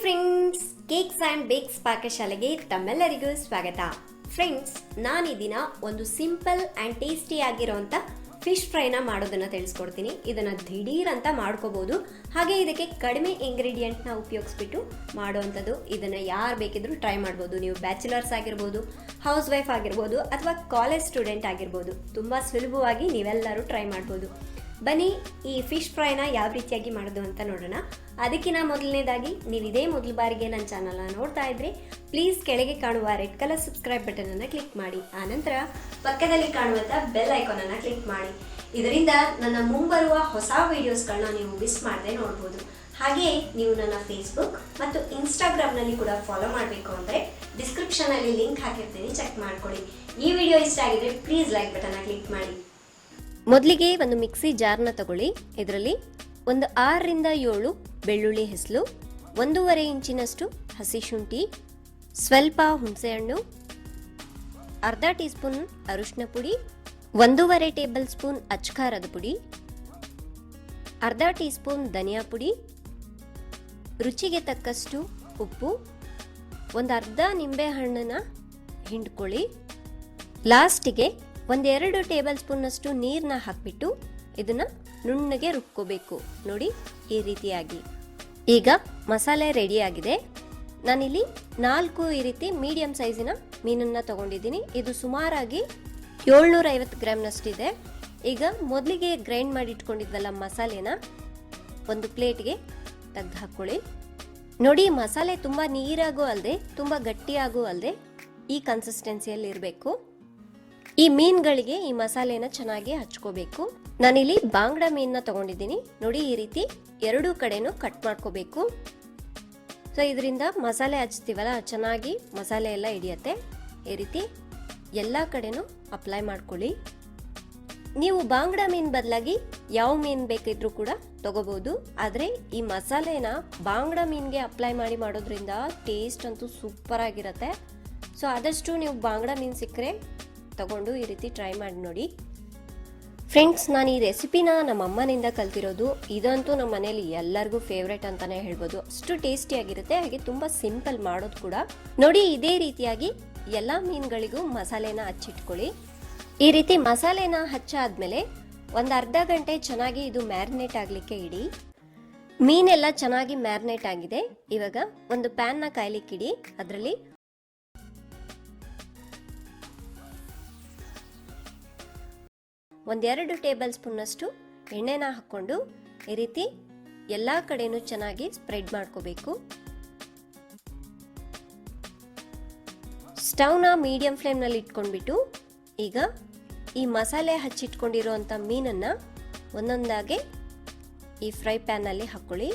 Friends, cakes and bakes ಪಾಕಶಾಲೆಗೆ ತಮ್ಮೆಲ್ಲರಿಗೂ ಸ್ವಾಗತ. Friends, ನಾನು ಈ ದಿನ ಒಂದು ಸಿಂಪಲ್ ಆ್ಯಂಡ್ ಟೇಸ್ಟಿ ಆಗಿರೋಂಥ ಫಿಶ್ ಫ್ರೈನ ಮಾಡೋದನ್ನು ತಿಳಿಸ್ಕೊಡ್ತೀನಿ. ಇದನ್ನು ದಿಢೀರ್ ಅಂತ ಮಾಡ್ಕೋಬೋದು. ಹಾಗೆ ಇದಕ್ಕೆ ಕಡಿಮೆ ಇಂಗ್ರೀಡಿಯೆಂಟ್ನ ಉಪಯೋಗಿಸ್ಬಿಟ್ಟು ಮಾಡೋವಂಥದ್ದು. ಇದನ್ನು ಯಾರು ಬೇಕಿದ್ರೂ ಟ್ರೈ ಮಾಡ್ಬೋದು. ನೀವು ಬ್ಯಾಚುಲರ್ಸ್ ಆಗಿರ್ಬೋದು, ಹೌಸ್ ವೈಫ್ ಆಗಿರ್ಬೋದು, ಅಥವಾ ಕಾಲೇಜ್ ಸ್ಟೂಡೆಂಟ್ ಆಗಿರ್ಬೋದು. ತುಂಬ ಸುಲಭವಾಗಿ ನೀವೆಲ್ಲರೂ ಟ್ರೈ ಮಾಡ್ಬೋದು. ಬನ್ನಿ ಈ ಫಿಶ್ ಫ್ರೈನ ಯಾವ ರೀತಿಯಾಗಿ ಮಾಡೋದು ಅಂತ ನೋಡೋಣ. ಅದಕ್ಕಿಂತ ಮೊದಲನೇದಾಗಿ ನೀವು ಇದೇ ಮೊದಲ ಬಾರಿಗೆ ನನ್ನ ಚಾನಲ್ನ ನೋಡ್ತಾ ಇದ್ರೆ ಪ್ಲೀಸ್ ಕೆಳಗೆ ಕಾಣುವ ರೆಡ್ ಕಲರ್ ಸಬ್ಸ್ಕ್ರೈಬ್ ಬಟನನ್ನು ಕ್ಲಿಕ್ ಮಾಡಿ. ಆನಂತರ ಪಕ್ಕದಲ್ಲಿ ಕಾಣುವಂಥ ಬೆಲ್ ಐಕಾನನ್ನು ಕ್ಲಿಕ್ ಮಾಡಿ. ಇದರಿಂದ ನನ್ನ ಮುಂಬರುವ ಹೊಸ ವೀಡಿಯೋಸ್ಗಳನ್ನ ನೀವು ಮಿಸ್ ಮಾಡದೆ ನೋಡ್ಬೋದು. ಹಾಗೆ ನೀವು ನನ್ನ ಫೇಸ್ಬುಕ್ ಮತ್ತು ಇನ್ಸ್ಟಾಗ್ರಾಮ್ನಲ್ಲಿ ಕೂಡ ಫಾಲೋ ಮಾಡಬೇಕು ಅಂದರೆ ಡಿಸ್ಕ್ರಿಪ್ಷನಲ್ಲಿ ಲಿಂಕ್ ಹಾಕಿರ್ತೀನಿ, ಚೆಕ್ ಮಾಡ್ಕೊಳ್ಳಿ. ಈ ವಿಡಿಯೋ ಇಷ್ಟ ಆಗಿದ್ರೆ ಪ್ಲೀಸ್ ಲೈಕ್ ಬಟನ್ನ ಕ್ಲಿಕ್ ಮಾಡಿ. ಮೊದಲಿಗೆ ಒಂದು ಮಿಕ್ಸಿ ಜಾರ್ನ ತಗೊಳ್ಳಿ. ಇದರಲ್ಲಿ ಒಂದು 6 ರಿಂದ 7 ಬೆಳ್ಳುಳ್ಳಿ ಹೆಸಲು, 1.5 ಇಂಚಿನಷ್ಟು ಹಸಿ ಶುಂಠಿ, ಸ್ವಲ್ಪ ಹುಣಸೆಹಣ್ಣು, ಅರ್ಧ ಟೀ ಸ್ಪೂನ್ ಅರಿಶಿನ ಪುಡಿ, 1.5 ಟೇಬಲ್ ಸ್ಪೂನ್ ಅಚ್ಕಾರದ ಪುಡಿ, ಅರ್ಧ ಟೀ ಸ್ಪೂನ್ ಧನಿಯಾ ಪುಡಿ, ರುಚಿಗೆ ತಕ್ಕಷ್ಟು ಉಪ್ಪು, ಒಂದು ಅರ್ಧ ನಿಂಬೆ ಹಣ್ಣನ್ನು ಹಿಂಡ್ಕೊಳ್ಳಿ. ಲಾಸ್ಟಿಗೆ 1-2 ಟೇಬಲ್ ಸ್ಪೂನ್ನಷ್ಟು ನೀರನ್ನ ಹಾಕಿಬಿಟ್ಟು ಇದನ್ನು ನುಣ್ಣಗೆ ರುಬ್ಕೋಬೇಕು. ನೋಡಿ, ಈ ರೀತಿಯಾಗಿ. ಈಗ ಮಸಾಲೆ ರೆಡಿಯಾಗಿದೆ. ನಾನಿಲ್ಲಿ 4 ಈ ರೀತಿ ಮೀಡಿಯಂ ಸೈಜಿನ ಮೀನನ್ನು ತಗೊಂಡಿದ್ದೀನಿ. ಇದು ಸುಮಾರಾಗಿ 750 ಗ್ರಾಮ್ನಷ್ಟಿದೆ. ಈಗ ಮೊದಲಿಗೆ ಗ್ರೈಂಡ್ ಮಾಡಿ ಇಟ್ಕೊಂಡಿದ್ವಲ್ಲ ಮಸಾಲೆನ ಒಂದು ಪ್ಲೇಟ್ಗೆ ತೆಗೆದು ಹಾಕ್ಕೊಳ್ಳಿ. ನೋಡಿ, ಮಸಾಲೆ ತುಂಬ ನೀರಾಗೂ ಅಲ್ಲದೆ ತುಂಬ ಗಟ್ಟಿಯಾಗೂ ಅಲ್ಲದೆ ಈ ಕನ್ಸಿಸ್ಟೆನ್ಸಿಯಲ್ಲಿ ಇರಬೇಕು. ಈ ಮೀನುಗಳಿಗೆ ಈ ಮಸಾಲೆನ ಚೆನ್ನಾಗಿ ಹಚ್ಕೋಬೇಕು. ನಾನಿಲ್ಲಿ ಬಾಂಗ್ಡಾ ಮೀನನ್ನ ತಗೊಂಡಿದ್ದೀನಿ. ನೋಡಿ, ಈ ರೀತಿ 2 ಕಡೆನೂ ಕಟ್ ಮಾಡ್ಕೋಬೇಕು. ಸೊ ಇದರಿಂದ ಮಸಾಲೆ ಹಚ್ತೀವಲ್ಲ, ಚೆನ್ನಾಗಿ ಮಸಾಲೆ ಎಲ್ಲ ಹಿಡಿಯತ್ತೆ. ಈ ರೀತಿ ಎಲ್ಲ ಕಡೆನೂ ಅಪ್ಲೈ ಮಾಡ್ಕೊಳ್ಳಿ. ನೀವು ಬಾಂಗ್ಡಾ ಮೀನು ಬದಲಾಗಿ ಯಾವ ಮೀನು ಬೇಕಿದ್ರೂ ಕೂಡ ತಗೋಬಹುದು. ಆದರೆ ಈ ಮಸಾಲೆನ ಬಾಂಗ್ಡಾ ಮೀನಿಗೆ ಅಪ್ಲೈ ಮಾಡಿ ಮಾಡೋದ್ರಿಂದ ಟೇಸ್ಟ್ ಅಂತೂ ಸೂಪರ್ ಆಗಿರುತ್ತೆ. ಸೊ ಆದಷ್ಟು ನೀವು ಬಾಂಗ್ಡಾ ಮೀನು ಸಿಕ್ಕರೆ ತಗೊಂಡು ಈ ರೀತಿ ಟ್ರೈ ಮಾಡಿ ನೋಡಿ. ಫ್ರೆಂಡ್ಸ್, ನಾನು ಈ ರೆಸಿಪಿನ ನಮ್ಮ ಅಮ್ಮನಿಂದ ಕಲ್ತಿರೋದು. ಇದಂತೂ ನಮ್ಮ ಮನೇಲಿ ಎಲ್ಲರಿಗೂ ಫೇವ್ರೇಟ್ ಅಂತಾನೆ ಹೇಳ್ಬೋದು. ಅಷ್ಟು ಟೇಸ್ಟಿಯಾಗಿರುತ್ತೆ, ಹಾಗೆ ತುಂಬ ಸಿಂಪಲ್ ಮಾಡೋದು ಕೂಡ. ನೋಡಿ, ಇದೇ ರೀತಿಯಾಗಿ ಎಲ್ಲ ಮೀನುಗಳಿಗೂ ಮಸಾಲೆನ ಹಚ್ಚಿಟ್ಕೊಳ್ಳಿ. ಈ ರೀತಿ ಮಸಾಲೆನ ಹಚ್ಚಾದ್ಮೇಲೆ ಒಂದು ಅರ್ಧ ಗಂಟೆ ಚೆನ್ನಾಗಿ ಇದು ಮ್ಯಾರಿನೇಟ್ ಆಗಲಿಕ್ಕೆ ಇಡಿ. ಮೀನೆಲ್ಲ ಚೆನ್ನಾಗಿ ಮ್ಯಾರಿನೇಟ್ ಆಗಿದೆ. ಇವಾಗ ಒಂದು ಪ್ಯಾನ್ನ ಕಾಯ್ಲಿಕ್ಕಿಡಿ. ಅದರಲ್ಲಿ 1-2 ಟೇಬಲ್ ಸ್ಪೂನ್ನಷ್ಟು ಎಣ್ಣೆನ ಹಾಕ್ಕೊಂಡು ಈ ರೀತಿ ಎಲ್ಲ ಕಡೆನೂ ಚೆನ್ನಾಗಿ ಸ್ಪ್ರೆಡ್ ಮಾಡ್ಕೋಬೇಕು. ಸ್ಟವ್ನ ಮೀಡಿಯಂ ಫ್ಲೇಮ್ನಲ್ಲಿ ಇಟ್ಕೊಂಡ್ಬಿಟ್ಟು ಈಗ ಈ ಮಸಾಲೆ ಹಚ್ಚಿಟ್ಕೊಂಡಿರೋಂಥ ಮೀನನ್ನು ಒಂದೊಂದಾಗೆ ಈ ಫ್ರೈ ಪ್ಯಾನಲ್ಲಿ ಹಾಕ್ಕೊಳ್ಳಿ.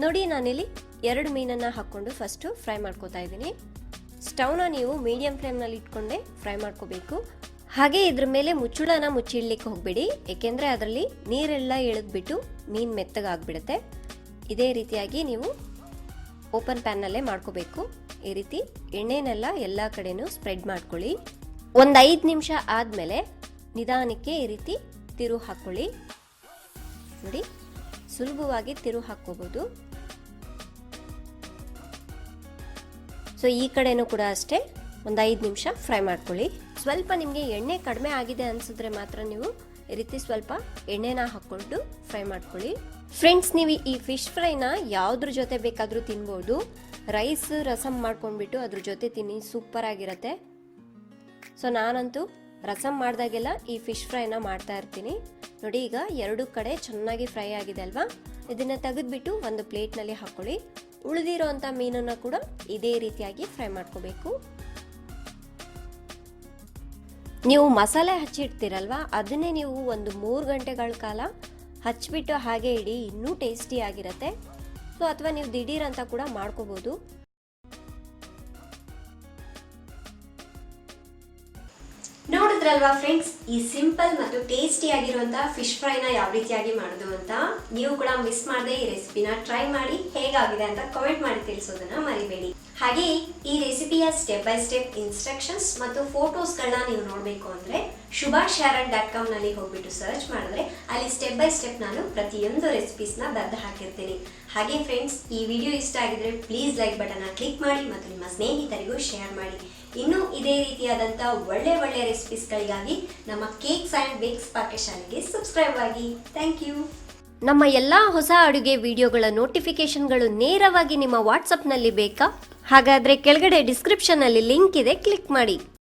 ನೋಡಿ, ನಾನಿಲ್ಲಿ 2 ಮೀನನ್ನು ಹಾಕ್ಕೊಂಡು ಫಸ್ಟು ಫ್ರೈ ಮಾಡ್ಕೋತಾ ಇದ್ದೀನಿ. ಸ್ಟವ್ನ ನೀವು ಮೀಡಿಯಂ ಫ್ಲೇಮ್ನಲ್ಲಿ ಇಟ್ಕೊಂಡೆ ಫ್ರೈ ಮಾಡ್ಕೋಬೇಕು. ಹಾಗೆ ಇದ್ರ ಮೇಲೆ ಮುಚ್ಚಳನ ಮುಚ್ಚಿಡ್ಲಿಕ್ಕೆ ಹೋಗಬೇಡಿ, ಏಕೆಂದರೆ ಅದರಲ್ಲಿ ನೀರೆಲ್ಲ ಇಳಿದ್ಬಿಟ್ಟು ಮೀನು ಮೆತ್ತಗಾಗ್ಬಿಡುತ್ತೆ. ಇದೇ ರೀತಿಯಾಗಿ ನೀವು ಓಪನ್ ಪ್ಯಾನ್ನಲ್ಲೇ ಮಾಡ್ಕೋಬೇಕು. ಈ ರೀತಿ ಎಣ್ಣೆನೆಲ್ಲ ಎಲ್ಲ ಕಡೆನೂ ಸ್ಪ್ರೆಡ್ ಮಾಡ್ಕೊಳ್ಳಿ. ಒಂದು 5 ನಿಮಿಷ ಆದಮೇಲೆ ನಿಧಾನಕ್ಕೆ ಈ ರೀತಿ ತಿರು ಹಾಕ್ಕೊಳ್ಳಿ. ನೋಡಿ, ಸುಲಭವಾಗಿ ತಿರು ಹಾಕ್ಕೋಬೋದು. ಸೊ ಈ ಕಡೆನೂ ಕೂಡ ಅಷ್ಟೇ ಒಂದು 5 ನಿಮಿಷ ಫ್ರೈ ಮಾಡ್ಕೊಳ್ಳಿ. ಸ್ವಲ್ಪ ನಿಮಗೆ ಎಣ್ಣೆ ಕಡಿಮೆ ಆಗಿದೆ ಅನಿಸಿದ್ರೆ ಮಾತ್ರ ನೀವು ಈ ರೀತಿ ಸ್ವಲ್ಪ ಎಣ್ಣೆನ ಹಾಕ್ಕೊಂಡು ಫ್ರೈ ಮಾಡ್ಕೊಳ್ಳಿ. ಫ್ರೆಂಡ್ಸ್, ನೀವು ಈ ಫಿಶ್ ಫ್ರೈನ ಯಾವುದ್ರ ಜೊತೆ ಬೇಕಾದರೂ ತಿನ್ಬೋದು. ರೈಸ್ ರಸಮ್ ಮಾಡ್ಕೊಂಡ್ಬಿಟ್ಟು ಅದ್ರ ಜೊತೆ ತಿನ್ನಿ, ಸೂಪರ್ ಆಗಿರುತ್ತೆ. ಸೊ ನಾನಂತೂ ರಸಮ್ ಮಾಡಿದಾಗೆಲ್ಲ ಈ ಫಿಶ್ ಫ್ರೈನ ಮಾಡ್ತಾ ಇರ್ತೀನಿ. ನೋಡಿ, ಈಗ 2 ಕಡೆ ಚೆನ್ನಾಗಿ ಫ್ರೈ ಆಗಿದೆ ಅಲ್ವಾ? ಇದನ್ನು ತೆಗೆದ್ಬಿಟ್ಟು ಒಂದು ಪ್ಲೇಟ್ನಲ್ಲಿ ಹಾಕ್ಕೊಳ್ಳಿ. ಉಳಿದಿರೋ ಅಂಥ ಮೀನನ್ನು ಕೂಡ ಇದೇ ರೀತಿಯಾಗಿ ಫ್ರೈ ಮಾಡ್ಕೋಬೇಕು. ನೀವು ಮಸಾಲೆ ಹಚ್ಚಿಡ್ತೀರಲ್ವ, ಅದನ್ನೇ ನೀವು ಒಂದು 3 ಗಂಟೆಗಳ ಕಾಲ ಹಚ್ಬಿಟ್ಟು ಹಾಗೆ ಇಡಿ, ಇನ್ನೂ ಟೇಸ್ಟಿ ಆಗಿರುತ್ತೆ. ಸೊ ಅಥವಾ ನೀವು ದಿಢೀರ್ ಅಂತ ಕೂಡ ಮಾಡ್ಕೋಬಹುದು. ನೋಡಿದ್ರಲ್ವಾ ಫ್ರೆಂಡ್ಸ್, ಈ ಸಿಂಪಲ್ ಮತ್ತು ಟೇಸ್ಟಿ ಆಗಿರುವಂತಹ ಫಿಶ್ ಫ್ರೈನ ಯಾವ ರೀತಿಯಾಗಿ ಮಾಡೋದು ಅಂತ. ನೀವು ಕೂಡ ಮಿಸ್ ಮಾಡದೆ ಈ ರೆಸಿಪಿನ ಟ್ರೈ ಮಾಡಿ ಹೇಗಾಗಿದೆ ಅಂತ ಕಾಮೆಂಟ್ ಮಾಡಿ ತಿಳಿಸೋದನ್ನ ಮರಿಬೇಡಿ. ಹಾಗೆ ಈ ರೆಸಿಪಿಯ ಸ್ಟೆಪ್ ಬೈ ಸ್ಟೆಪ್ ಇನ್ಸ್ಟ್ರಕ್ಷನ್ಸ್ ಮತ್ತು ಫೋಟೋಸ್ಗಳನ್ನ ನೀವು ನೋಡಬೇಕು ಅಂದರೆ shubhasharon.com ನಲ್ಲಿ ಹೋಗ್ಬಿಟ್ಟು ಸರ್ಚ್ ಮಾಡಿದ್ರೆ ಅಲ್ಲಿ ಸ್ಟೆಪ್ ಬೈ ಸ್ಟೆಪ್ ನಾನು ಪ್ರತಿಯೊಂದು ರೆಸಿಪೀಸ್ನ ಬರೆದು ಹಾಕಿರ್ತೀನಿ. ಹಾಗೆ ಫ್ರೆಂಡ್ಸ್, ಈ ವಿಡಿಯೋ ಇಷ್ಟ ಆಗಿದ್ರೆ ಪ್ಲೀಸ್ ಲೈಕ್ ಬಟನ್ನ ಕ್ಲಿಕ್ ಮಾಡಿ ಮತ್ತು ನಿಮ್ಮ ಸ್ನೇಹಿತರಿಗೂ ಶೇರ್ ಮಾಡಿ. ಇನ್ನು ಇದೇ ರೀತಿಯಾದಂಥ ಒಳ್ಳೆ ರೆಸಿಪೀಸ್ಗಳಿಗಾಗಿ ನಮ್ಮ ಕೇಕ್ಸ್ ಆ್ಯಂಡ್ ಬೇಕ್ಸ್ ಪಾಕಶಾಲೆಗೆ ಸಬ್ಸ್ಕ್ರೈಬ್ ಆಗಿ. Thank you. ನಮ್ಮ ಎಲ್ಲ ಹೊಸ ಅಡುಗೆ ವಿಡಿಯೋಗಳ ನೋಟಿಫಿಕೇಶನ್ಗಳು ನೇರವಾಗಿ ನಿಮ್ಮ ವಾಟ್ಸಪ್ನಲ್ಲಿ ಬೇಕಾ? ಹಾಗಾದರೆ ಕೆಳಗಡೆ ಡಿಸ್ಕ್ರಿಪ್ಷನ್ನಲ್ಲಿ ಲಿಂಕ್ ಇದೆ, ಕ್ಲಿಕ್ ಮಾಡಿ.